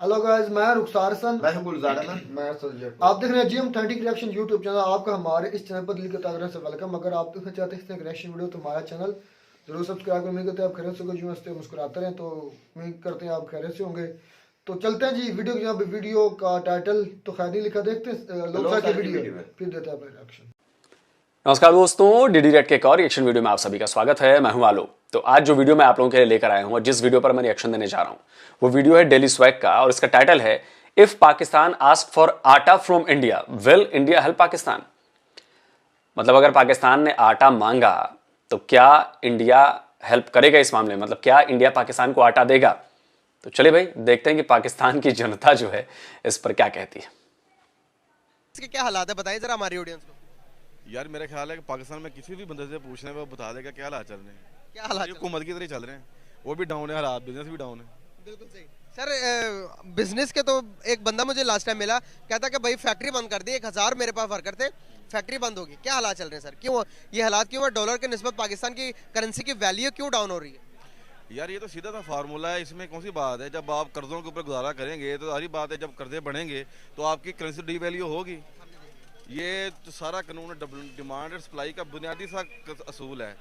Hello guys, मैं रुखसार हसन। मैं हूं गुलजार अहमद। मैं सुरजीत। आप देख रहे हैं GM 30 रिएक्शन यूट्यूब चैनल। आपका हमारे इस चैनल पर दिल की तरह से वेलकम। अगर आप देखना चाहते हैं इस तरह रिएक्शन वीडियो तो हमारा चैनल जरूर सब्सक्राइब करें। उम्मीद करते हैं आप खैरियत से होंगे, यूं हंसते मुस्कुराते रहें। तो उम्मीद करते हैं आप खैरियत से होंगे। तो चलते हैं जी वीडियो की। यहाँ वीडियो का टाइटल तो खैर नहीं लिखा, देखते हैं लोग की वीडियो फिर देते हैं अपना रिएक्शन। नमस्कार दोस्तों, डीडी रेड के एक और रिएक्शन वीडियो में आप सभी का स्वागत है। मैं हूं आलो। तो आज जो वीडियो मैं आप लोगों के लिए लेकर आया हूं और जिस वीडियो पर मैं रिएक्शन देने जा रहा हूं वो वीडियो है डेली स्वैग का और इसका टाइटल है इफ पाकिस्तान आस्क फॉर आटा from India will India help Pakistan. मतलब अगर पाकिस्तान ने आटा मांगा तो क्या इंडिया हेल्प करेगा इस मामले में, मतलब क्या इंडिया पाकिस्तान को आटा देगा। तो चलिए भाई देखते हैं कि पाकिस्तान की जनता जो है इस पर क्या कहती है। इसके क्या हालात है बताइए जरा हमारी ऑडियंस को। यार मेरा ख्याल है कि पाकिस्तान में किसी भी बंदे से पूछने में वो बता देगा क्या हालात चल रहे हैं। क्या हालात हुकूमत की तरह चल रहे हैं, वो भी डाउन है हालात, बिजनेस भी डाउन है। बिल्कुल सही सर। बिजनेस के तो एक बंदा मुझे लास्ट टाइम मिला, कहता कि भाई फैक्ट्री बंद कर दी, 1000 मेरे पास वर्कर थे, फैक्ट्री बंद होगी। क्या हालात चल रहे हैं सर, क्यों ये हालात क्यों है? डॉलर के निस्बत पाकिस्तान की करेंसी की वैल्यू क्यों डाउन हो रही है? यार ये तो सीधा सा फार्मूला है, इसमें कौन सी बात है। जब आप कर्जों के ऊपर गुजारा करेंगे तो सारी बात है, जब कर्जे बढ़ेंगे तो आपकी करेंसी डी वैल्यू होगी। ये तो सारा कानून डिमांड और सप्लाई का बुनियादी सा असूल है।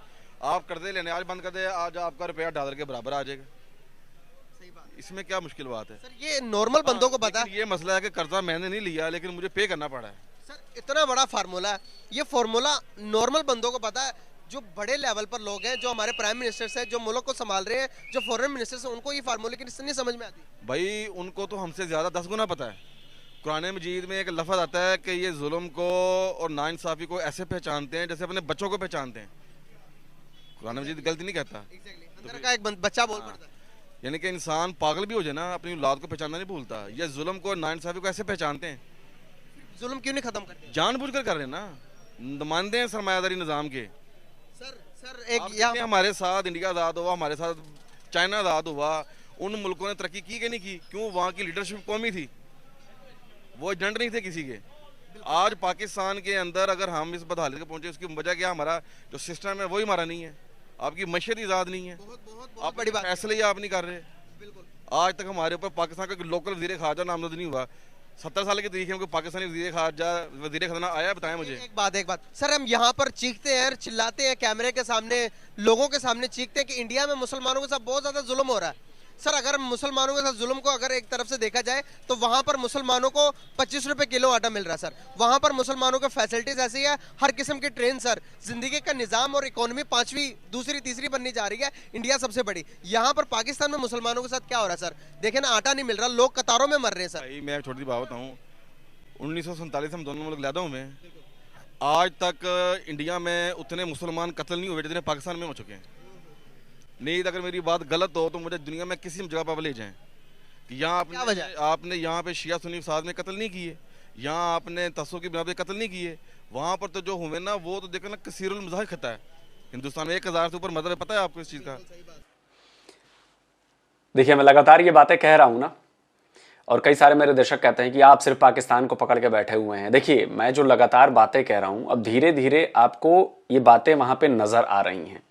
आप कर्जे लेने आज बंद कर दे, आज आपका रुपया डॉलर के बराबर आ जाएगा। सही बात इसमें क्या मुश्किल बात है सर, ये नॉर्मल बंदों को पता है। ये मसला है कि कर्जा मैंने नहीं लिया लेकिन मुझे पे करना पड़ा है। सर इतना बड़ा फार्मूला है, ये फार्मूला नॉर्मल बंदों को पता है। जो बड़े लेवल पर लोग हैं, जो हमारे प्राइम मिनिस्टर्स हैं, जो मुल्क को संभाल रहे हैं, जो फॉरेन मिनिस्टर्स हैं, उनको ये फार्मूले की नहीं समझ में आती। भाई उनको तो हमसे ज़्यादा 10 गुना पता है। कुरान मजीद में एक लफ्ज़ आता है कि ये जुल्म को और नाइंसाफ़ी को ऐसे पहचानते हैं जैसे अपने बच्चों को पहचानते हैं। कुरान मजीद गलती नहीं कहता। अंदर का एक बच्चा बोल पड़ता है। यानी कि इंसान पागल भी हो जाए ना, अपनी औलाद को पहचानना नहीं भूलता। ये जुल्म को और नाइंसाफ़ी को ऐसे पहचानते हैं। जुल्म क्यों नहीं खत्म करते? जानबूझकर कर रहे हैं ना, नुमाइंदे हैं सरमायादारी निज़ाम के। सर एक हमारे साथ इंडिया आज़ाद हुआ, हमारे साथ चाइना आज़ाद हुआ, उन मुल्कों ने तरक्की की कि नहीं की? क्यों? वहाँ की लीडरशिप कौमी थी, वो एजेंट नहीं थे किसी के। आज पाकिस्तान के अंदर अगर हम इस बदहाली तक पहुंचे, उसकी वजह क्या? हमारा जो सिस्टम है वही हमारा नहीं है। आपकी मशहद आज़ाद नहीं है, बहुत बड़ी बात। फैसले ही आप नहीं कर रहे। आज तक हमारे ऊपर पाकिस्तान का लोकल वज़ीर ख़ारजा नामजद नहीं हुआ। 70 साल की तारीख में पाकिस्तानी वज़ीर ख़जाना आया? बताएं मुझे। एक बात सर, हम यहाँ पर चीखते हैं, चिल्लाते हैं, कैमरे के सामने, लोगों के सामने चीखते हैं कि इंडिया में मुसलमानों के साथ बहुत ज़्यादा जुल्म हो रहा है। सर अगर मुसलमानों के साथ जुल्म को अगर एक तरफ से देखा जाए तो वहाँ पर मुसलमानों को 25 रुपए किलो आटा मिल रहा है। सर वहाँ पर मुसलमानों के फैसिलिटीज ऐसी है, हर किस्म की ट्रेन। सर जिंदगी का निज़ाम और इकोनॉमी 5वीं, दूसरी, तीसरी बननी जा रही है, इंडिया सबसे बड़ी। यहाँ पर पाकिस्तान में मुसलमानों के साथ क्या हो रहा है सर? देखे ना, आटा नहीं मिल रहा, लोग कतारों में मर रहे हैं। सर मैं छोटी सी बात बताऊँ, 1947 हम दोनों मुल्क लैदा हुए हैं। आज तक इंडिया में उतने मुसलमान कत्ल नहीं हुए जितने पाकिस्तान में हो चुके हैं। नहीं, अगर मेरी बात गलत हो तो मुझे दुनिया में किसी जगह पर ले जाएं कि यहाँ आपने यहाँ पे शिया सुन्नी फसाद में कत्ल नहीं किए, यहाँ आपने तस्सुब की बिना पे कत्ल नहीं किए। वहाँ पर तो जो हुए ना, वो तो देखो ना कसीरुल मज़ाहिब खता है। हिंदुस्तान में 1000 से ऊपर मज़हब है, पता है आपको इस चीज़ का? देखिए मैं लगातार ये बातें कह रहा हूं ना, और कई सारे मेरे दर्शक कहते हैं कि आप सिर्फ पाकिस्तान को पकड़ के बैठे हुए हैं। देखिए मैं जो लगातार बातें कह रहा हूं, अब धीरे धीरे आपको ये बातें वहां पे नजर आ रही हैं।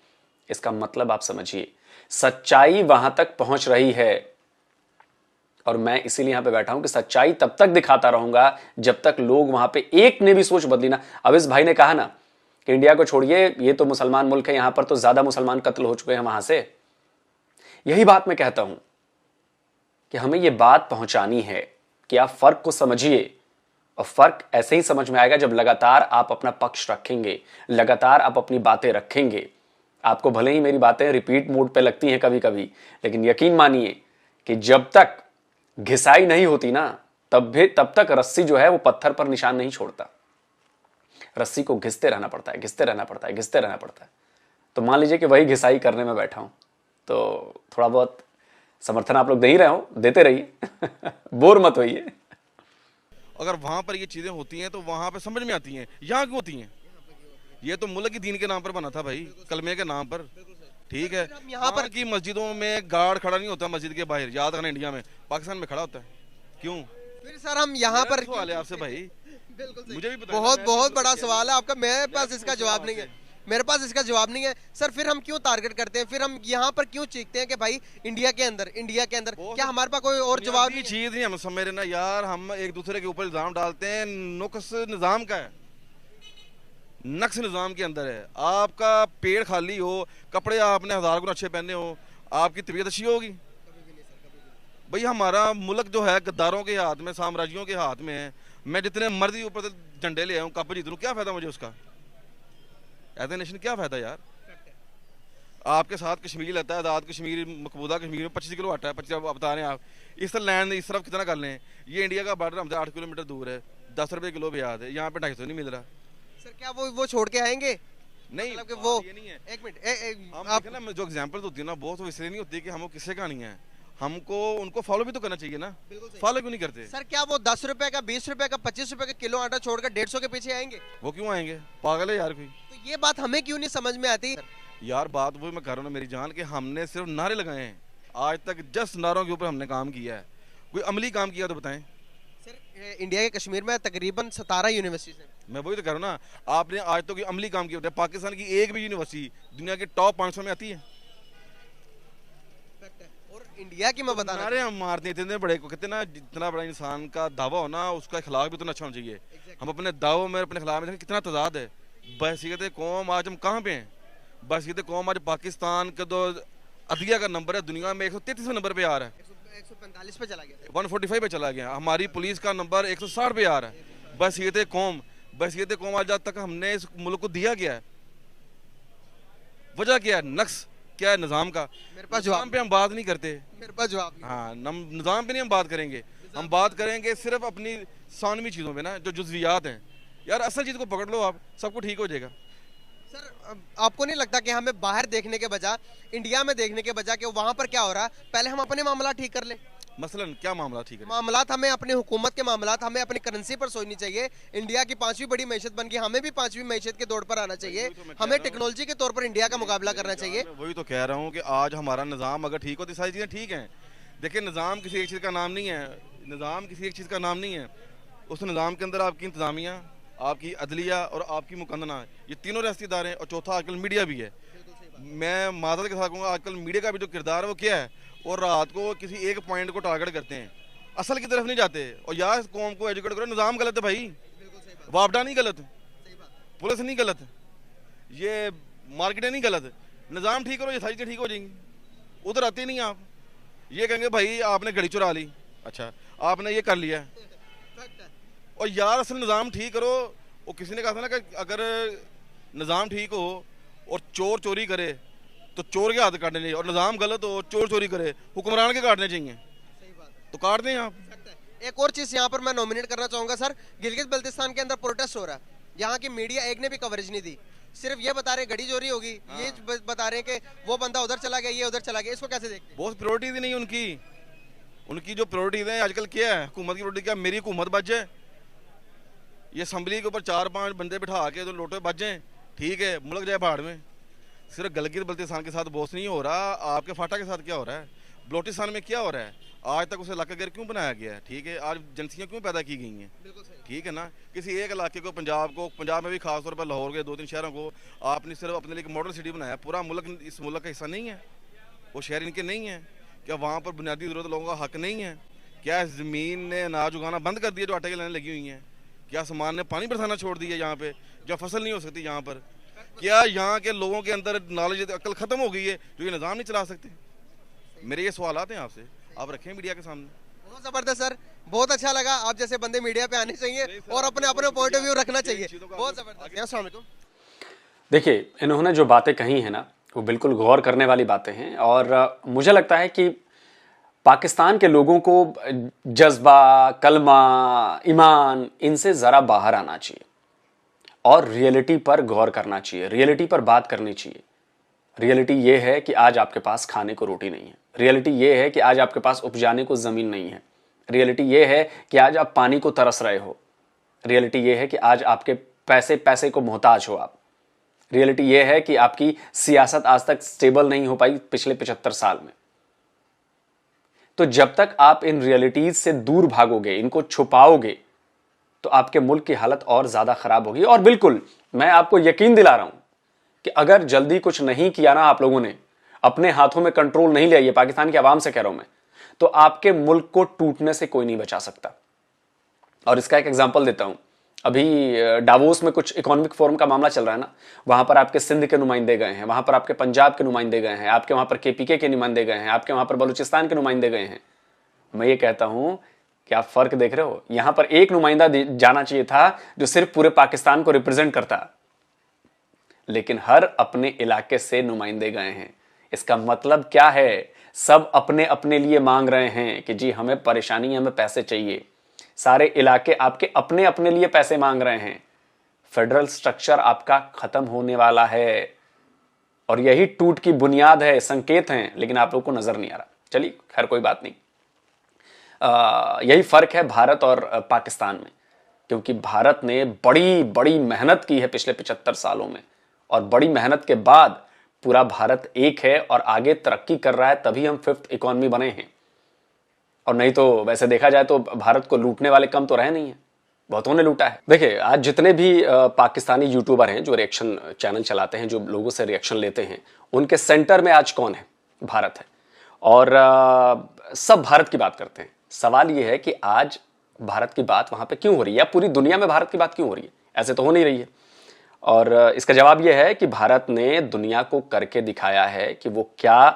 इसका मतलब आप समझिए, सच्चाई वहां तक पहुंच रही है। और मैं इसीलिए यहां पे बैठा हूं कि सच्चाई तब तक दिखाता रहूंगा जब तक लोग वहां पे एक ने भी सोच बदली ना। अब इस भाई ने कहा ना कि इंडिया को छोड़िए, ये तो मुसलमान मुल्क है, यहां पर तो ज्यादा मुसलमान कत्ल हो चुके हैं वहां से। यही बात मैं कहता हूं कि हमें यह बात पहुंचानी है कि आप फर्क को समझिए। और फर्क ऐसे ही समझ में आएगा जब लगातार आप अपना पक्ष रखेंगे, लगातार आप अपनी बातें रखेंगे। आपको भले ही मेरी बातें रिपीट मोड पे लगती हैं कभी कभी, लेकिन यकीन मानिए कि जब तक घिसाई नहीं होती ना, तब तक रस्सी जो है वो पत्थर पर निशान नहीं छोड़ता। रस्सी को घिसते रहना पड़ता है, घिसते रहना पड़ता है, घिसते रहना पड़ता है। तो मान लीजिए कि वही घिसाई करने में बैठा हूं, तो थोड़ा बहुत समर्थन आप लोग दे ही रहे हो, देते रहिए बोर मत होइए। अगर वहाँ पर ये चीज़ें होती हैं तो वहाँ पर समझ में आती हैं, यहाँ क्यों होती हैं? ये तो मुल्क की दीन के नाम पर बना था भाई, कलमे के नाम पर। ठीक है, यहाँ पर की मस्जिदों में गार्ड खड़ा नहीं होता मस्जिद के बाहर, याद रखना। इंडिया में, पाकिस्तान में खड़ा होता है। क्यों? फिर सर हम यहाँ पर सवाल है आपसे भाई, मुझे भी बहुत बहुत बड़ा सवाल है आपका, मेरे पास इसका जवाब नहीं है। मेरे पास इसका जवाब नहीं है सर। फिर हम क्यों टारगेट करते हैं, फिर हम यहाँ पर क्यों चीखते हैं कि भाई इंडिया के अंदर क्या हमारे पास कोई और जवाब नहीं है? चीज नहीं हम समझ रहे ना यार, हम एक दूसरे के ऊपर इल्जाम डालते हैं। नुक्स निजाम का है, नक्स निजाम के अंदर है। आपका पेट खाली हो, कपड़े आपने 1000 गुना अच्छे पहने हो, आपकी तबीयत अच्छी होगी? भाई हमारा मुल्क जो है गद्दारों के हाथ में, साम्राज्यों के हाथ में है। मैं जितने मर्जी ऊपर से झंडे ले आऊँ, कप जीत लूँ, क्या फायदा मुझे उसका? एज ए नेशन क्या फायदा यार? आपके साथ कश्मीर लेता है, आज़ाद कश्मीर, मकबूजा कश्मीर में 25 किलो आटा है, 25 आप बता रहे हैं। आप इस लैंड इस तरफ कितना कर लें? ये इंडिया का बॉर्डर हमसे 8 किलोमीटर दूर है, 10 रुपये किलो ब्याज है, यहाँ पे 250 नहीं मिल रहा। सर क्या वो छोड़ के आएंगे? नहीं मतलब कि वो ये नहीं है। एक मिनट हम देखें ना, जो एग्जांपल्स होती है ना, बहुत तो इसलिए नहीं होती कि हम किससे कहानी है, हमको उनको फॉलो भी तो करना चाहिए ना। फॉलो क्यों नहीं करते? सर क्या वो 10 रुपए का, 20 रुपए का, 25 रुपए का किलो आटा छोड़कर 150 के पीछे आएंगे? वो क्यों आएंगे? पागल है यार कोई। तो ये बात हमें क्यों नहीं समझ में आती? यार बात वो मैं कर रहा हूँ मेरी जान, कि हमने सिर्फ नारे लगाए हैं आज तक, जस्ट नारों के ऊपर हमने काम किया है। कोई अमली काम किया तो बताएं। सर इंडिया के कश्मीर में तकरीबन 17 यूनिवर्सिटीज हैं। मैं वही तो कह रहा हूँ ना, आपने आज तो कोई अमली काम किया होता है? पाकिस्तान की एक भी यूनिवर्सिटी दुनिया के टॉप 500 में आती है? और इंडिया की मैं बता रहा नारे हम मारते हैं इतने बड़े को, कहते ना जितना बड़ा इंसान का दावा हो ना, उसका खिलाफ भी उतना अच्छा होना चाहिए। हम अपने दावों में, अपने खिलाफ में देखें कितना तजाद है। बहसीयत कौम आज हम कहाँ पे हैं? बहसीयत कौम आज पाकिस्तान का जो अदलिया का नंबर है दुनिया में 133वें नंबर पे आ रहा है, 145 पे चला गया, 145 पे चला गया। हमारी पुलिस का नंबर 160 पे आ रहा है। बहसीयत कौम आज तक हमने इस मुल्क को दिया गया है। वजह क्या है? नक्स क्या है निज़ाम का? मेरे पास निज़ाम जवाब पे हम बात नहीं करते। मेरे पास जवाब नहीं। हाँ, निज़ाम पे नहीं हम बात करेंगे, हम बात करेंगे सिर्फ अपनी सानवी चीज़ों पे ना, जो जुज़वियात हैं। यार असल चीज़ को पकड़ लो आप, सब कुछ ठीक हो जाएगा। सर आपको नहीं लगता कि हमें बाहर देखने के बजाय, इंडिया में देखने के बजाय कि वहां पर क्या हो रहा है, पहले हम अपने मामला ठीक कर ले? मसलन क्या मामला ठीक है? मामलात हमें अपने हुकूमत के मामलात हमें अपनी करेंसी पर सोचनी चाहिए। इंडिया की 5वीं बड़ी मैशत बन गई, हमें भी 5वीं मैशत के दौड़ पर आना चाहिए। हमें टेक्नोलॉजी के तौर पर इंडिया का मुकाबला करना चाहिए। मैं वही तो कह रहा हूँ कि आज हमारा निज़ाम अगर ठीक हो तो सारी चीज़ें ठीक हैं। देखिए निज़ाम किसी एक चीज़ का नाम नहीं है, निज़ाम किसी एक चीज़ का नाम नहीं है। उस निज़ाम के अंदर आपकी इंतज़ामिया, आपकी अदलिया और आपकी मुकदना, ये तीनों रियासती इदारे हैं, और चौथा आजकल मीडिया भी है। मैं मादल के साथ कहूँगा आजकल मीडिया का भी जो किरदार है वो क्या है, और रात को किसी एक पॉइंट को टारगेट करते हैं, असल की तरफ नहीं जाते। और यार इस कौम को एजुकेट करो, निज़ाम गलत है भाई, वापडा नहीं गलत, पुलिस नहीं गलत, ये मार्केटें नहीं गलत, निज़ाम ठीक करो, ये सारी चीज़ें ठीक हो जाएंगी। उधर आते नहीं आप, ये कहेंगे भाई आपने घड़ी चुरा ली, अच्छा आपने ये कर लिया। और यार असल निज़ाम ठीक करो। और किसी ने कहा था ना कि अगर निज़ाम ठीक हो और चोर चोरी करे तो चोर के हाथ काटने चाहिए, और निज़ाम गलत हो, चोर चोरी करे, हुक्मरान के काटने चाहिए। तो काट दें आप। एक और चीज यहाँ पर मैं नॉमिनेट करना चाहूंगा सर, गिलगित बल्तिस्तान के अंदर प्रोटेस्ट हो रहा है, यहाँ की मीडिया एक ने भी कवरेज नहीं दी, सिर्फ ये बता रहे घड़ी चोरी होगी, ये बता रहे कि वो बंदा उधर चला गया, ये उधर चला गया। इसको कैसे देखते हैं? बहुत प्रायोरिटीज नहीं उनकी जो प्रायोरिटीज हैं आजकल क्या है, हुकूमत की प्रायोरिटी क्या? मेरी हुकूमत बच जाए, ये असम्बली के ऊपर 4-5 बंदे बिठा के तो लोटे बच जाएं, ठीक है, मुल्क जाए भाड़ में। सिर्फ गिलगित बल्तिस्तान के साथ बोस नहीं हो रहा, आपके फाटा के साथ क्या हो रहा है, बलोचिस्तान में क्या हो रहा है, आज तक उसे इलाका गिर क्यों बनाया गया है, ठीक है, आज एजेंसियाँ क्यों पैदा की गई हैं, ठीक है ना। किसी एक इलाके को, पंजाब में भी खासतौर पर लाहौर के 2-3 शहरों को आपने सिर्फ अपने लिए मॉडल सिटी बनाया। पूरा मुल्क इस मुल्क का हिस्सा नहीं है, वो शहर इनके नहीं है क्या? वहाँ पर बुनियादी ज़रूरत लोगों का हक नहीं है क्या? ज़मीन ने अनाज उगाना बंद कर दिया जो आटे की लाइनें लगी हुई हैं क्या? आसमान ने पानी बरसाना छोड़ दिया यहाँ पे, जब फसल नहीं हो सकती यहाँ पर? क्या यहाँ के लोगों के अंदर नॉलेज, अक्ल ख़त्म हो गई है जो ये निज़ाम नहीं चला सकते? मेरे ये सवाल आते हैं आपसे, आप रखें मीडिया के सामने। बहुत ज़बरदस्त सर, बहुत अच्छा लगा। आप जैसे बंदे मीडिया पे आने चाहिए और अपने अपने पॉइंट ऑफ व्यू रखना चाहिए। बहुत ज़बरदस्त। अस्सलाम वालेकुम। देखिए, इन्होंने जो बातें कही हैं ना, वो बिल्कुल गौर करने वाली बातें हैं, और मुझे लगता है कि पाकिस्तान के लोगों को जज्बा, कलमा, ईमान, इनसे ज़रा बाहर आना चाहिए और रियलिटी पर गौर करना चाहिए, रियलिटी पर बात करनी चाहिए। रियलिटी ये है कि आज आपके पास खाने को रोटी नहीं है, रियलिटी ये है कि आज आपके पास उपजाने को ज़मीन नहीं है, रियलिटी ये है कि आज आप पानी को तरस रहे हो, रियलिटी ये है कि आज आपके पैसे को मोहताज हो आप, रियलिटी ये है कि आपकी सियासत आज तक स्टेबल नहीं हो पाई पिछले 75 साल में। तो जब तक आप इन रियलिटीज से दूर भागोगे, इनको छुपाओगे, तो आपके मुल्क की हालत और ज़्यादा ख़राब होगी। और बिल्कुल मैं आपको यकीन दिला रहा हूं कि अगर जल्दी कुछ नहीं किया ना आप लोगों ने, अपने हाथों में कंट्रोल नहीं लिया, ये पाकिस्तान की आवाम से कह रहा हूं मैं, तो आपके मुल्क को टूटने से कोई नहीं बचा सकता। और इसका एक एग्जांपल देता हूं। अभी डावोस में कुछ इकोनॉमिक फोरम का मामला चल रहा है ना, वहां पर आपके सिंध के नुमाइंदे गए हैं, वहां पर आपके पंजाब के नुमाइंदे गए हैं, आपके वहां पर केपीके के नुमाइंदे गए हैं, आपके वहां पर बलूचिस्तान के नुमाइंदे गए हैं। मैं ये कहता हूं कि आप फर्क देख रहे हो, यहां पर एक नुमाइंदा जाना चाहिए था जो सिर्फ पूरे पाकिस्तान को रिप्रेजेंट करता, लेकिन हर अपने इलाके से नुमाइंदे गए हैं। इसका मतलब क्या है? सब अपने अपने लिए मांग रहे हैं कि जी हमें परेशानी, हमें पैसे चाहिए। सारे इलाके आपके अपने अपने लिए पैसे मांग रहे हैं। फेडरल स्ट्रक्चर आपका खत्म होने वाला है और यही टूट की बुनियाद है, संकेत हैं, लेकिन आप लोग को नजर नहीं आ रहा। चलिए खैर कोई बात नहीं। यही फर्क है भारत और पाकिस्तान में, क्योंकि भारत ने बड़ी बड़ी मेहनत की है पिछले 75 सालों में, और बड़ी मेहनत के बाद पूरा भारत एक है और आगे तरक्की कर रहा है, तभी हम 5th इकोनॉमी बने हैं। और नहीं तो वैसे देखा जाए तो भारत को लूटने वाले कम तो रहे नहीं है, बहुतों ने लूटा है। देखिए आज जितने भी पाकिस्तानी यूट्यूबर हैं जो रिएक्शन चैनल चलाते हैं, जो लोगों से रिएक्शन लेते हैं, उनके सेंटर में आज कौन है? भारत है। और सब भारत की बात करते हैं। सवाल यह है कि आज भारत की बात वहां पे क्यों हो रही है, या पूरी दुनिया में भारत की बात क्यों हो रही है? ऐसे तो हो नहीं रही है। और इसका जवाब यह है कि भारत ने दुनिया को करके दिखाया है कि वो क्या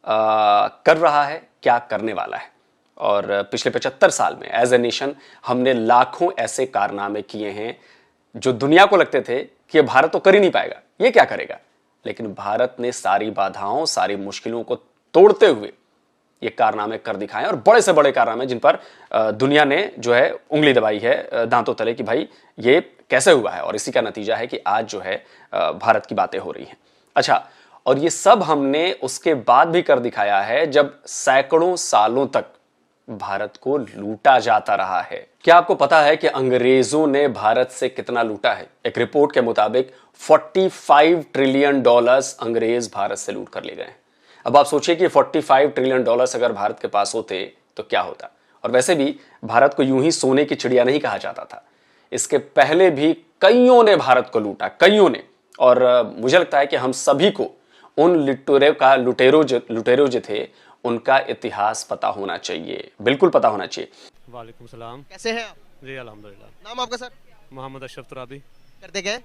कर रहा है, क्या करने वाला है। और पिछले 75 साल में एज ए नेशन हमने लाखों ऐसे कारनामे किए हैं जो दुनिया को लगते थे कि ये भारत तो कर ही नहीं पाएगा, ये क्या करेगा, लेकिन भारत ने सारी बाधाओं, सारी मुश्किलों को तोड़ते हुए ये कारनामे कर दिखाए, और बड़े से बड़े कारनामे जिन पर दुनिया ने जो है उंगली दबाई है दांतों तले कि भाई ये कैसे हुआ है। और इसी का नतीजा है कि आज जो है भारत की बातें हो रही हैं। अच्छा, और ये सब हमने उसके बाद भी कर दिखाया है जब सैकड़ों सालों तक भारत को लूटा जाता रहा है। क्या आपको पता है कि अंग्रेजों ने भारत से कितना लूटा है? एक रिपोर्ट के मुताबिक 45 ट्रिलियन डॉलर्स अंग्रेज भारत से लूट कर ले गए। अब आप सोचिए कि 45 ट्रिलियन डॉलर्स अगर भारत के पास होते तो क्या होता। और वैसे भी भारत को यूं ही सोने की चिड़िया नहीं कहा जाता था। इसके पहले भी कईयों ने भारत को लूटा, कईयों ने। और मुझे लगता है कि हम सभी को उन लुटेरों जो थे उनका इतिहास पता होना चाहिए, बिल्कुल पता होना चाहिए। वालेकुम सलाम। कैसे हैं आप? जी अल्हम्दुलिल्लाह। नाम आपका सर? मोहम्मद अशरफ तुराबी। करते क्या है?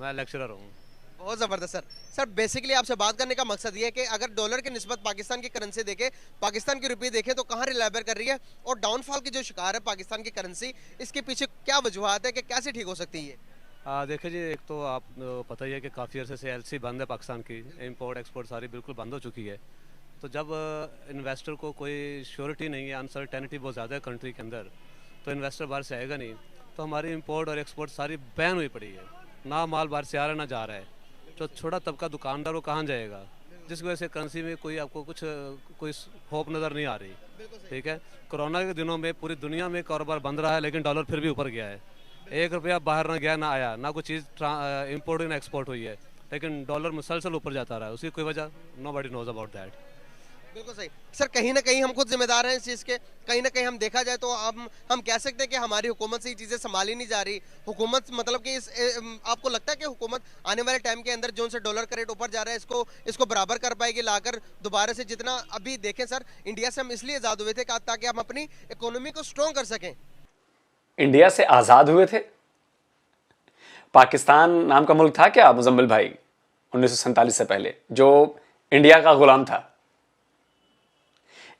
मैं लेक्चरर हूँ। बहुत ज़बरदस्त सर। सर बेसिकली आपसे बात करने का मकसद ये है कि अगर डॉलर की निस्बत पाकिस्तान की करेंसी देखें, पाकिस्तान की रुपये देखें तो कहाँ रिलायबल कर रही है, और डाउनफॉल की जो शिकार है पाकिस्तान की करेंसी, इसके पीछे क्या वजूहत है कि कैसे ठीक हो सकती है? देखिए जी, एक तो आप पता ही है कि काफ़ी अर्से से एलसी बंद है पाकिस्तान की, इंपोर्ट एक्सपोर्ट सारी बिल्कुल बंद हो चुकी है। तो जब इन्वेस्टर को कोई श्योरिटी नहीं है, अनसर्टेनिटी बहुत ज़्यादा है कंट्री के अंदर, तो इन्वेस्टर बाहर से आएगा नहीं। तो हमारी इंपोर्ट और एक्सपोर्ट सारी बैन हुई पड़ी है, ना माल बाहर से आ रहा ना जा रहा है। तो छोटा तबका दुकानदार वो कहाँ जाएगा, जिस वजह से करेंसी में कोई आपको कोई होप नज़र नहीं आ रही। ठीक है, कोरोना के दिनों में पूरी दुनिया में कारोबार बंद रहा है, लेकिन डॉलर फिर भी ऊपर गया है। 1 रुपया बाहर ना गया ना आया, ना कोई चीज़ इम्पोर्ट ना एक्सपोर्ट हुई है, लेकिन डॉलर मुसलसल ऊपर जाता रहा है। उसकी कोई वजह नोबडी नोज अबाउट दैट। बिल्कुल सही सर। कहीं ना कहीं हम खुद जिम्मेदार हैं इस चीज़ के। कहीं ना कहीं हम देखा जाए तो हम कह सकते हैं कि हमारी हुकूमत से ये चीज़ें संभाली नहीं जा रही। हुकूमत मतलब कि आपको लगता है कि हुकूमत आने वाले टाइम के अंदर जो से डॉलर का रेट ऊपर जा रहा है इसको बराबर कर पाएगी, लाकर दोबारा से जितना अभी देखें सर, इंडिया से हम इसलिए आज़ाद हुए थे ताकि हम अपनी इकोनॉमी को स्ट्रॉन्ग कर सकें। इंडिया से आज़ाद हुए थे? पाकिस्तान नाम का मुल्क था क्या मुजम्मिल भाई 1947 से पहले, जो इंडिया का गुलाम था?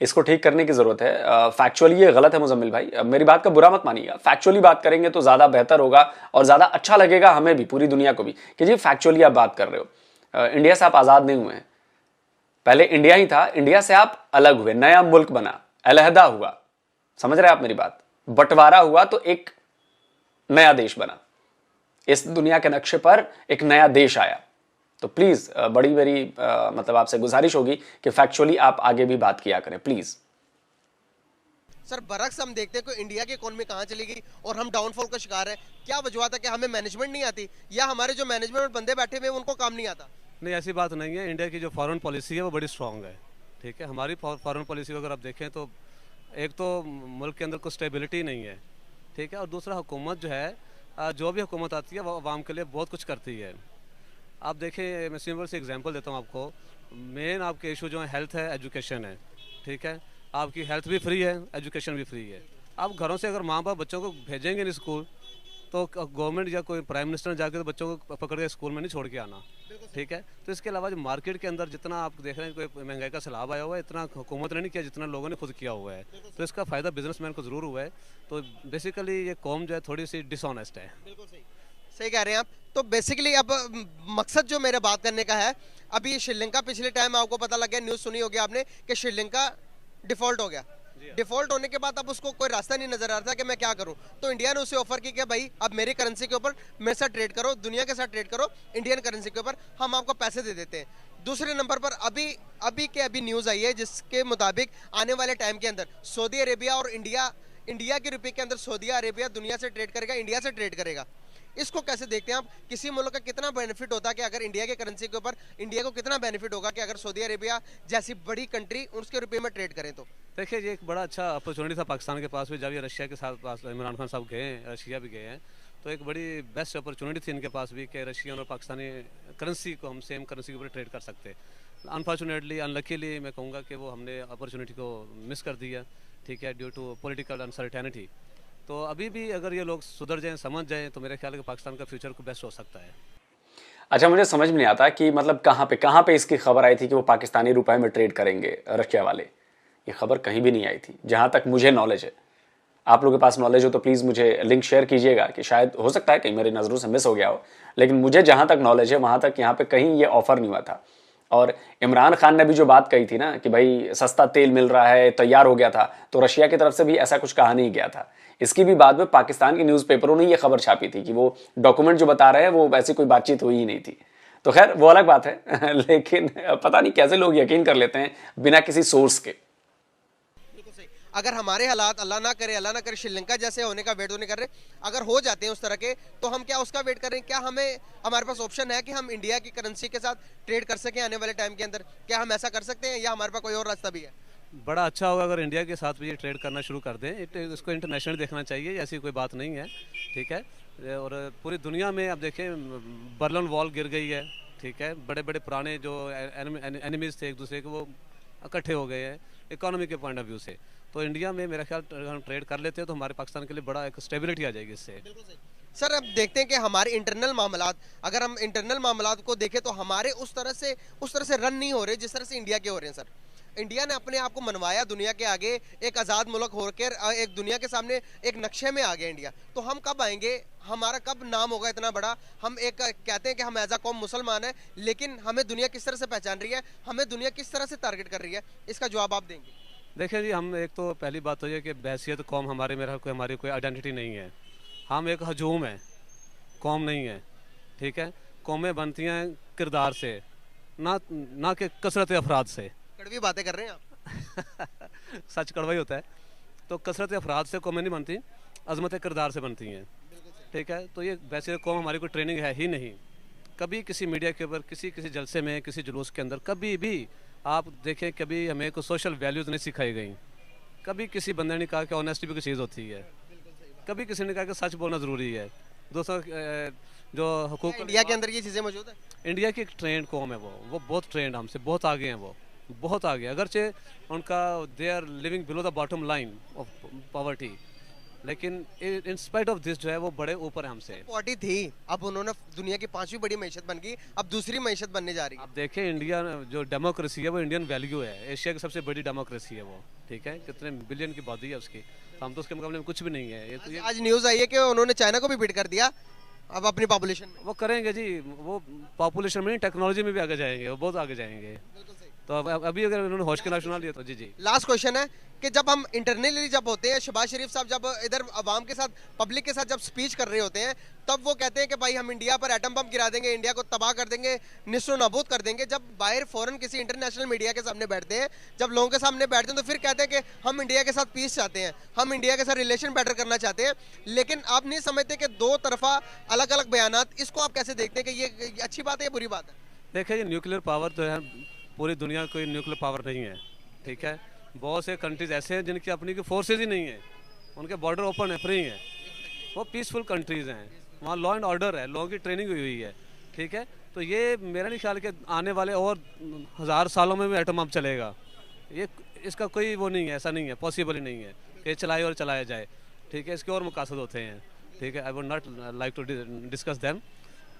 इसको ठीक करने की जरूरत है। फैक्चुअली ये गलत है मुजम्मिल भाई, मेरी बात का बुरा मत मानिएगा। फैक्चुअली बात करेंगे तो ज्यादा बेहतर होगा और ज्यादा अच्छा लगेगा हमें भी, पूरी दुनिया को भी, कि जी फैक्चुअली आप बात कर रहे हो। इंडिया से आप आजाद नहीं हुए हैं, पहले इंडिया ही था, इंडिया से आप अलग हुए, नया मुल्क बना, अलहदा हुआ। समझ रहे आप मेरी बात? बंटवारा हुआ तो एक नया देश बना, इस दुनिया के नक्शे पर एक नया देश आया। तो प्लीज बड़ी मेरी मतलब आपसे गुजारिश होगी कि फैक्चुअली आप आगे भी बात किया करें प्लीज। सर बरक्स हम देखते हैं कि इंडिया की इकोनॉमी कहाँ चली गई और हम डाउनफॉल का शिकार है। क्या वजह है कि हमें मैनेजमेंट नहीं आती, या हमारे जो मैनेजमेंट बंदे बैठे हुए उनको काम नहीं आता? नहीं, ऐसी बात नहीं है। इंडिया की जो फॉरेन पॉलिसी है वो बड़ी स्ट्रांग है। ठीक है, हमारी फॉरेन पॉलिसी को अगर आप देखें तो एक तो मुल्क के अंदर कोई स्टेबिलिटी नहीं है। ठीक है, और दूसरा हुकूमत जो है, जो भी हुकूमत आती है वो आवाम के लिए बहुत कुछ करती है। आप देखें, मैं सिंपल से एग्जांपल देता हूँ आपको। मेन आपके इशू जो है हेल्थ है, एजुकेशन है, ठीक है। आपकी हेल्थ भी फ्री है, एजुकेशन भी फ्री है। आप घरों से अगर माँ बाप बच्चों को भेजेंगे नहीं स्कूल, तो गवर्नमेंट या कोई प्राइम मिनिस्टर जाके तो बच्चों को पकड़ के स्कूल में नहीं छोड़ के आना, ठीक है। तो इसके अलावा जो मार्केट के अंदर जितना आप देख रहे हैं कोई महंगाई का सैलाब आया हुआ है, इतना हुकूमत ने नहीं किया जितना लोगों ने खुद किया हुआ है। तो इसका फ़ायदा बिजनेसमैन को ज़रूर हुआ है। तो बेसिकली ये कौम जो है थोड़ी सी डिसऑनेस्ट है। सही कह रहे हैं आप। तो बेसिकली अब मकसद जो मेरे बात करने का है, अभी श्रीलंका पिछले टाइम आपको पता लग गया, न्यूज़ सुनी होगी आपने कि श्रीलंका डिफॉल्ट हो गया। डिफॉल्ट होने के बाद अब उसको कोई रास्ता नहीं नजर आ रहा था कि मैं क्या करूं, तो इंडिया ने उसे ऑफर की कि भाई अब मेरी करेंसी के ऊपर मेरे साथ ट्रेड करो, दुनिया के साथ ट्रेड करो, इंडियन करेंसी के ऊपर हम आपको पैसे दे देते हैं। दूसरे नंबर पर अभी न्यूज़ आई है जिसके मुताबिक आने वाले टाइम के अंदर सऊदी अरेबिया और इंडिया के रुपये के अंदर सऊदी अरेबिया दुनिया से ट्रेड करेगा, इंडिया से ट्रेड करेगा। इसको कैसे देखते हैं आप? किसी मुल्क का कितना बेनिफिट होता है कि अगर इंडिया के करेंसी के ऊपर, इंडिया को कितना बेनिफिट होगा कि अगर सऊदी अरेबिया जैसी बड़ी कंट्री उसके रुपये में ट्रेड करें? तो देखिए, ये एक बड़ा अच्छा अपॉर्चुनिटी था पाकिस्तान के पास भी। जब ये रशिया के साथ पास इमरान खान साहब गए हैं, रशिया भी गए हैं, तो एक बड़ी बेस्ट अपॉर्चुनिटी थी इनके पास भी कि रशियन और पाकिस्तानी करेंसी को हम सेम करेंसी के ऊपर ट्रेड कर सकते। अनफॉर्चुनेटली, अनलकीली मैं कहूँगा कि वो हमने अपॉर्चुनिटी को मिस कर दिया, ठीक है, ड्यू टू पॉलिटिकल अनसर्टेनिटी। तो अभी भी अगर ये लोग सुधर जाएं, समझ जाएं, तो मेरे ख्याल है कि पाकिस्तान का फ्यूचर को बेस्ट हो सकता है। अच्छा, मुझे समझ में नहीं आता कि मतलब कहाँ पे इसकी खबर आई थी कि वो पाकिस्तानी रुपए में ट्रेड करेंगे रशिया वाले। ये खबर कहीं भी नहीं आई थी जहां तक मुझे नॉलेज है। आप लोगों के पास नॉलेज हो तो प्लीज़ मुझे लिंक शेयर कीजिएगा, कि शायद हो सकता है कहीं मेरी नज़रों से मिस हो गया हो, लेकिन मुझे जहां तक नॉलेज है वहां तक यहाँ पे कहीं ये ऑफर नहीं हुआ था। और इमरान खान ने भी जो बात कही थी ना कि भाई सस्ता तेल मिल रहा है, तैयार हो गया था, तो रशिया की तरफ से भी ऐसा कुछ कहा नहीं गया था। इसकी भी बाद में पाकिस्तान के न्यूज़पेपरों ने ये खबर छापी थी कि वो डॉक्यूमेंट जो बता रहे हैं वो वैसी कोई बातचीत हुई ही नहीं थी। तो खैर वो अलग बात है लेकिन पता नहीं कैसे लोग यकीन कर लेते हैं बिना किसी सोर्स के। अगर हमारे हालात अल्लाह ना करे श्रीलंका जैसे होने का वेट तो नहीं कर रहे, अगर हो जाते हैं उस तरह के, तो हम क्या उसका वेट कर रहे हैं? क्या हमारे पास ऑप्शन है कि हम इंडिया की करेंसी के साथ ट्रेड कर सकें आने वाले टाइम के अंदर? क्या हम ऐसा कर सकते हैं या हमारे पास कोई और रास्ता भी है? बड़ा अच्छा होगा अगर इंडिया के साथ भी ये ट्रेड करना शुरू कर दें। इसको इंटरनेशनल देखना चाहिए, ऐसी कोई बात नहीं है, ठीक है। और पूरी दुनिया में आप देखें बर्लिन वॉल गिर गई है, ठीक है। बड़े बड़े पुराने जो एनिमीज थे एक दूसरे के, वो इकट्ठे हो गए हैं इकोनॉमी के पॉइंट ऑफ व्यू से। तो इंडिया में मेरा ख्याल अगर हम ट्रेड कर लेते हैं तो हमारे पाकिस्तान के लिए बड़ा एक स्टेबिलिटी आ जाएगी इससे। सर, अब देखते हैं कि हमारे इंटरनल मामलात, अगर हम इंटरनल मामलात को देखें तो हमारे उस तरह से रन नहीं हो रहे जिस तरह से इंडिया के हो रहे हैं। सर, इंडिया ने अपने आप को मनवाया दुनिया के आगे, एक आज़ाद मुल्क होकर एक दुनिया के सामने एक नक्शे में आ गया इंडिया। तो हम कब आएंगे? हमारा कब नाम होगा इतना बड़ा? हम एक कहते हैं कि हम एज अ कौम मुसलमान है, लेकिन हमें दुनिया किस तरह से पहचान रही है, हमें दुनिया किस तरह से टारगेट कर रही है, इसका जवाब आप देंगे? देखिए जी, हम एक तो पहली बात तो ये कि बहसियत कौम हमारे मेरा कोई हमारी कोई आइडेंटिटी नहीं है। हम एक हजूम है, कौम नहीं है, ठीक है। कौमें बनती हैं किरदार से, ना कि कसरत अफराद से। कड़वी बातें कर रहे हैं आप सच कड़वा ही होता है। तो कसरत अफराद से कौमें नहीं बनती, अजमत किरदार से बनती हैं, ठीक है। तो ये वैसे कौम हमारी कोई ट्रेनिंग है ही नहीं। कभी किसी मीडिया के ऊपर, किसी जलसे में, किसी जुलूस के अंदर कभी भी आप देखें, कभी हमें कोई सोशल वैल्यूज़ नहीं सिखाई गई। कभी किसी बंदे ने कहा कि ऑनेस्टी भी कोई चीज़ होती है। कभी किसी ने कहा कि सच बोलना ज़रूरी है। दोस्तों, जो हुकूक इंडिया के अंदर ये चीज़ें मौजूद है। इंडिया की एक ट्रेंड कौम है, वो बहुत ट्रेंड, हमसे बहुत आगे हैं, वो बहुत आगे। अगरचे उनका they are living below the bottom line of poverty, लेकिन इन स्पाइट ऑफ दिस जो है वो बड़े ऊपर है हमसे। पॉवर्टी थी, अब उन्होंने दुनिया की 5वीं बड़ी मैशत बन गई, अब दूसरी मैशत बनने जा रही है। आप देखें, इंडिया जो डेमोक्रेसी है वो इंडियन वैल्यू है, एशिया की सबसे बड़ी डेमोक्रेसी है वो, ठीक है। कितने बिलियन की आबादी है उसकी, हम तो उसके मुकाबले में कुछ भी नहीं है। ये आज न्यूज़ आई है कि उन्होंने चाइना को भी बीट कर दिया अब अपनी पॉपुलेशन में। वो करेंगे जी, वो पॉपुलेशन में नहीं, टेक्नोलॉजी में भी आगे जाएंगे, वो बहुत आगे जाएंगे। तो अभी अगर उन्होंने होश के नाम सुना लिया तो जी। लास्ट क्वेश्चन है कि जब हम इंटरनली जब होते हैं, शहबाज शरीफ साहब जब इधर अवाम के साथ, पब्लिक के साथ जब स्पीच कर रहे होते हैं, तब वो कहते हैं कि भाई हम इंडिया पर एटम बम गिरा देंगे, इंडिया को तबाह कर देंगे, निस्सो नाबूद कर देंगे। जब बाहर फॉरेन किसी इंटरनेशनल मीडिया के सामने बैठते हैं, जब लोगों के सामने बैठते हैं, तो फिर कहते हैं कि हम इंडिया के साथ पीस चाहते हैं, हम इंडिया के साथ रिलेशन बेटर करना चाहते हैं। लेकिन आप नहीं समझते कि दो तरफा अलग अलग बयानात, इसको आप कैसे देखते हैं कि ये अच्छी बात है या बुरी बात है? देखिए, ये न्यूक्लियर पावर जो है, पूरी दुनिया कोई न्यूक्लियर पावर नहीं है, ठीक है। बहुत से कंट्रीज ऐसे हैं जिनकी अपनी की फोर्सेज ही नहीं है, उनके बॉर्डर ओपन है, फ्री हैं, वो पीसफुल कंट्रीज़ हैं, वहाँ लॉ एंड ऑर्डर है, लोगों की ट्रेनिंग हुई है, ठीक है। तो तो ये मेरा नहीं ख्याल कि आने वाले और 1000 सालों में भी एटम बम चलेगा। ये इसका कोई वो नहीं है, ऐसा नहीं है, पॉसिबल ही नहीं है कि चलाए और चलाया जाए। ठीक है, इसके और मकासद होते हैं। ठीक है, I would not like to discuss them.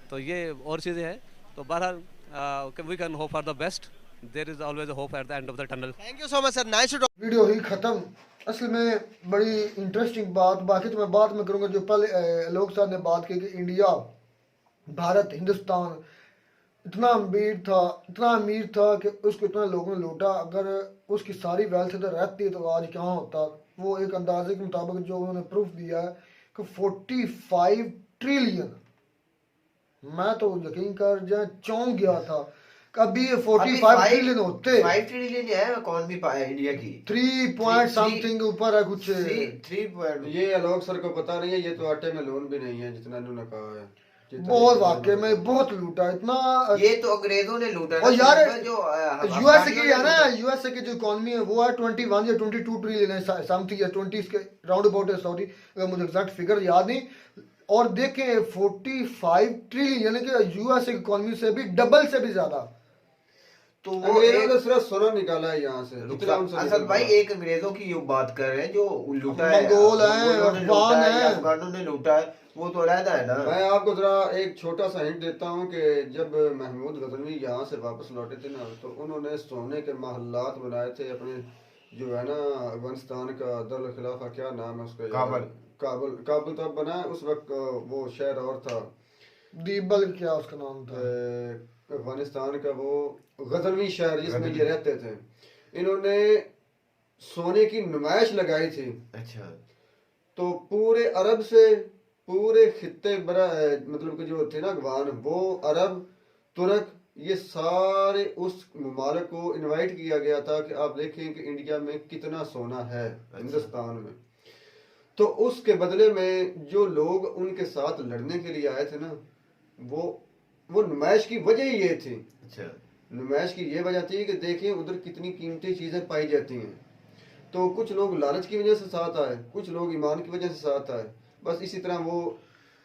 तो ये और चीज़ें हैं। तो बहरहाल we can hope for the best, there is always a hope at the end of the tunnel. Thank you so much sir, nice to video ही ख़त्म। असल में बड़ी इंटरेस्टिंग बात, बाकी तो मैं बात में करूँगा। जो पहले लोग साहब ने बात की कि इंडिया, भारत, हिंदुस्तान इतना अमीर था कि उसको इतना लोगों ने लूटा। अगर उसकी सारी वेल्थ इधर रहती तो आज क्या होता। वो एक अंदाजे के मुताबिक जो उन्होंने प्रूफ दिया है कि 45 ट्रिलियन, मैं तो यकीन कर जाए चौंक गया था। कभी ये 45 ट्रिलियन होते, 5 ट्रिलियन है इकोनॉमी इंडिया की, 3 पॉइंट समथिंग ऊपर है कुछ। 3 ये आलोक सर को पता नहीं है, ये तो आटे में लोन भी नहीं है जितना इन्होंने कहा है। बहुत वाकई में बहुत लूटा इतना। ये तो अंग्रेजों ने लूटा और यार जो यूएसए की है ना, यूएसए की जो इकोनॉमी है वो है 21 या 22 ट्रिलियन है समथिंग, या 20 के राउंड अबाउट है, सॉरी अगर मुझे एग्जैक्ट फिगर याद नहीं। और देखें 45 ट्रिलियन यानी कि यूएसए की इकोनॉमी से भी डबल से भी ज्यादा। तो वो अंग्रेजों ने सिर्फ सोना निकाला है यहाँ से। असल भाई एक अंग्रेजों की ये बात कर रहे हैं जो लूटा है, मंगोल है, अफगान है, अफगानों ने लूटा है, वो तो अलग है ना। मैं आपको जरा एक छोटा सा हिंट देता हूँ कि जब महमूद गजनवी यहाँ से वापस लौटे थे ना, तो उन्होंने सोने के महल्लात बनाए थे अपने, जो है ना अफगानिस्तान का दरुल खिलाफा, क्या नाम है उसका, काबुल तब बना। उस वक्त वो शहर और था, दीबल क्या उसका नाम था, अफगानिस्तान का वो गजनवी शहर जिसमें ये रहते थे। इन्होंने सोने की नुमाइश लगाई थी। अच्छा, तो पूरे अरब से, पूरे खित्ते बरा मतलब कि जो थे ना अफगान, वो अरब, तुर्क, ये सारे उस मुमालिक को इनवाइट किया गया था कि आप देखें कि इंडिया में कितना सोना है, हिंदुस्तान में। तो उसके बदले में जो लोग उनके साथ लड़ने के लिए आए थे ना, वो नुमाइश की वजह ही ये थी। अच्छा, नुमाइश की ये वजह थी कि देखिए उधर कितनी कीमती चीजें पाई जाती हैं। तो कुछ लोग लालच की वजह से साथ आए, कुछ लोग ईमान की वजह से साथ आए। बस इसी तरह वो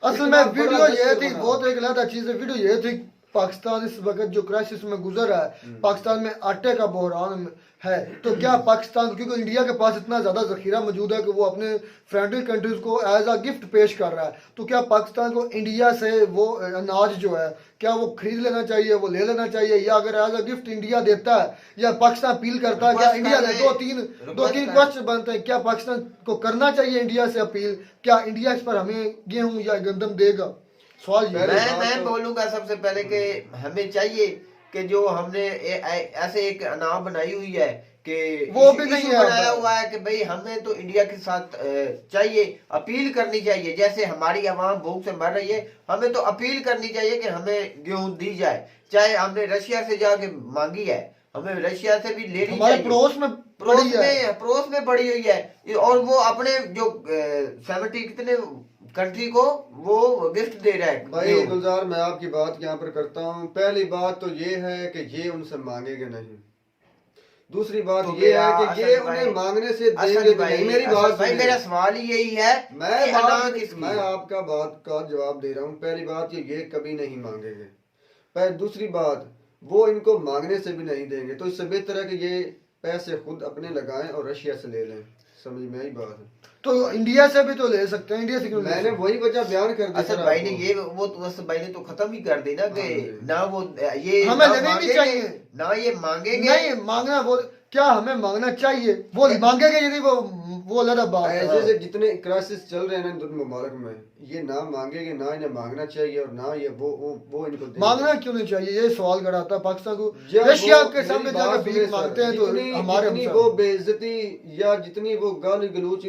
असल में वीडियो ये थी, बहुत एक अलग चीज है। वीडियो ये थी, पाकिस्तान इस वक्त जो क्राइसिस में गुजर रहा है, पाकिस्तान में आटे का बहरान है, तो क्या पाकिस्तान, क्योंकि इंडिया के पास इतना ज्यादा जखीरा मौजूद है कि वो अपने फ्रेंडली कंट्रीज को एज अ गिफ्ट पेश कर रहा है, तो क्या पाकिस्तान को इंडिया से वो अनाज जो है क्या वो खरीद लेना चाहिए, वो ले लेना चाहिए, या अगर एज अ गिफ्ट इंडिया देता है या पाकिस्तान अपील करता है, क्या इंडिया ने दो तीन क्वेश्चन बनते हैं। क्या पाकिस्तान को करना चाहिए इंडिया से अपील, क्या इंडिया इस पर हमें गेहूं या गंदम देगा? सवाल ये। मैं बोलूंगा सबसे पहले कि हमें चाहिए कि जो हमने ऐसे एक नाम बनाई हुई है कि वो भी नहीं है, बनाया हुआ है कि भाई हमें तो इंडिया के साथ चाहिए, अपील करनी चाहिए। जैसे हमारी आवाम भूख से मर रही है, हमें तो अपील करनी चाहिए कि हमें गेहूं दी जाए। चाहे हमने रशिया से जाके मांगी है, हमें रशिया से भी लेनी चाहिए। पड़ोस में पड़ी हुई है, और वो अपने जो 70 कितने कंट्री को वो गिफ्ट दे रहा है। भाई गुलजार, मैं आपकी बात यहाँ पर करता हूँ। पहली बात तो ये है कि ये उनसे मांगेंगे नहीं। दूसरी बात तो ये है कि ये उन्हें मांगने से देंगे नहीं। मेरी बात भाई, मेरा सवाल यही है, मैं आपका बात का जवाब दे रहा हूँ। पहली बात ये कभी नहीं मांगेंगे। दूसरी बात, वो इनको मांगने से भी नहीं देंगे। तो इससे बेहतर है कि ये पैसे खुद अपने लगाएं और रशिया से ले लें। समझ में आई बात है? तो इंडिया से भी तो ले सकते हैं, इंडिया से क्यों? मैंने वही वजह बयान कर दी। असद भाई ने ये वो तो असद भाई ने तो खत्म ही कर दी ना कि ना वो ये हमें लेने भी चाहिए ना ये मांगेंगे। नहीं मांगना, वो क्या हमें मांगना चाहिए, वो मांगेंगे यदि वो अलग बात है। ऐसे जितने क्राइसिस चल रहे हैं ना दोनों मुमालिक में, ये ना मांगेंगे, ना इन्हें मांगना चाहिए, और ना ये वो इनको मांगना क्यों नहीं चाहिए, ये सवाल खड़ा था। पाकिस्तान को रशिया के सामने जाकर भीख मांगते हैं तो हमारे वो बेइज्जती या जितनी वो गाली गलौज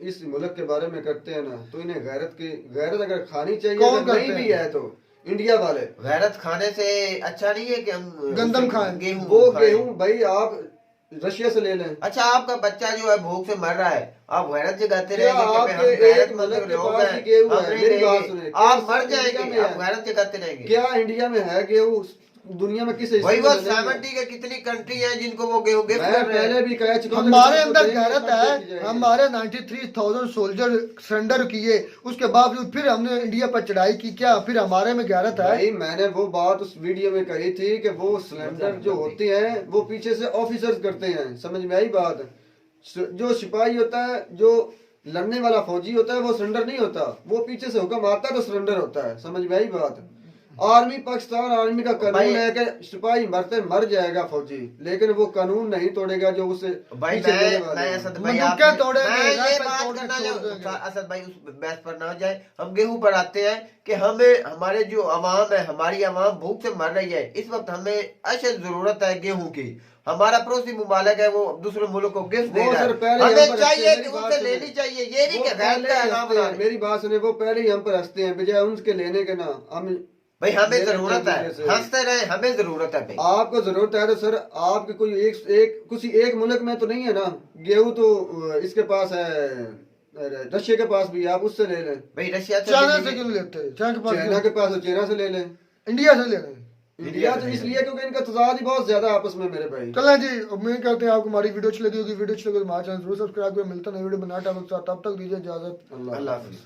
इस मुल्क के बारे में करते हैं ना, तो इन्हें गैरत अगर खानी चाहिए, नहीं भी है तो इंडिया वाले गैरत खाने से अच्छा नहीं है कि हम गंदम खाएं, गेहूं भाई आप रशिया से ले लें। अच्छा, आपका बच्चा जो है भूख से मर रहा है, आप गैरत जगाते रहेंगे आप मर जाएंगे, आप गैरत जगाते रहेंगे। क्या इंडिया में है गेहूं? दुनिया में किस हिस्से वही में वो नहीं है। 70 के कितनी कंट्री हैं जिनको वो गेहूं गिफ्ट मैं कर रहे पहले हैं। भी कह चुका हूं, हमारे लेकिन अंदर उसको गैरत देखने है, की जाएगी। हमारे 93,000 सोल्जर सरेंडर किए, उसके बावजूद फिर हमने इंडिया पर चढ़ाई की, क्या फिर हमारे में गैरत है? भाई मैंने वो बात उस वीडियो में कही थी कि वो सिलेंडर जो होते हैं वो पीछे से ऑफिसर्स करते हैं, समझ में आई बात? जो सिपाही होता है, जो लड़ने वाला फौजी होता है, वो सरेंडर नहीं होता, वो पीछे से हुक्म आता है तो सरेंडर होता है, समझ में आई बात? आर्मी, पाकिस्तान आर्मी का कानून भाई- है कि सिपाही मरते मर जाएगा फौजी, लेकिन वो कानून नहीं तोड़ेगा जो उसे भाई पीछे देने मैं वाले हैं। असद भाई बंदूकें आप तोड़ेंगे, मैं ये राइफल बात तोड़ के करना छोड़ चाहूँ देंगे। असद भाई, उस बहस पर ना हो जाए। हम गेहूं पर आते हैं कि हमें, हमारे जो अवाम है, हमारी अवाम भूख से मर रही है, इस वक्त हमें अशद जरूरत है गेहूं की। हमारा पड़ोसी मुमालिक है, वो दूसरे मुल्क को गिफ्ट दे वो रहा सर है, पहले ही हम हमें पर चाहिए हंसते कि हैं, मेरी उनसे बात लेनी सुने। चाहिए। ये नहीं वो कि गैर पहले का ही नाम हंसते बना हैं, रहे। मेरी बात सुने, वो पहले ही हम पर हंसते हैं बजाय उनके लेने के ना। हम भाई हमें लेने जरूरत है, चाहिए से। हंसते रहे, हमें जरूरत है भाई। आपको जरूरत है तो सर आपके कोई किसी एक मुल्क में तो नहीं है ना गेहूं, तो इसके पास है, रशिया के पास भी है, आप उससे ले लें। भाई रशिया से चाइना भी से क्यों लेते हैं? चाइना के पास चाइना के पास है, चाइना से ले लें। इंडिया से ले रहे हैं। इंडिया तो इसलिए क्योंकि इनका तजाद ही बहुत ज्यादा आपस में मेरे भाई। चलें जी, उम्मीद करते हैं आपको हमारी वीडियो अच्छी लगी होगी। वीडियो अच्छी लगी तो हमारे चैनल जरूर सब्सक्राइब करें। मिलता है नई वीडियो बनाते हैं, तब तक दीजिए इजाजत। अल्लाह हाफिज।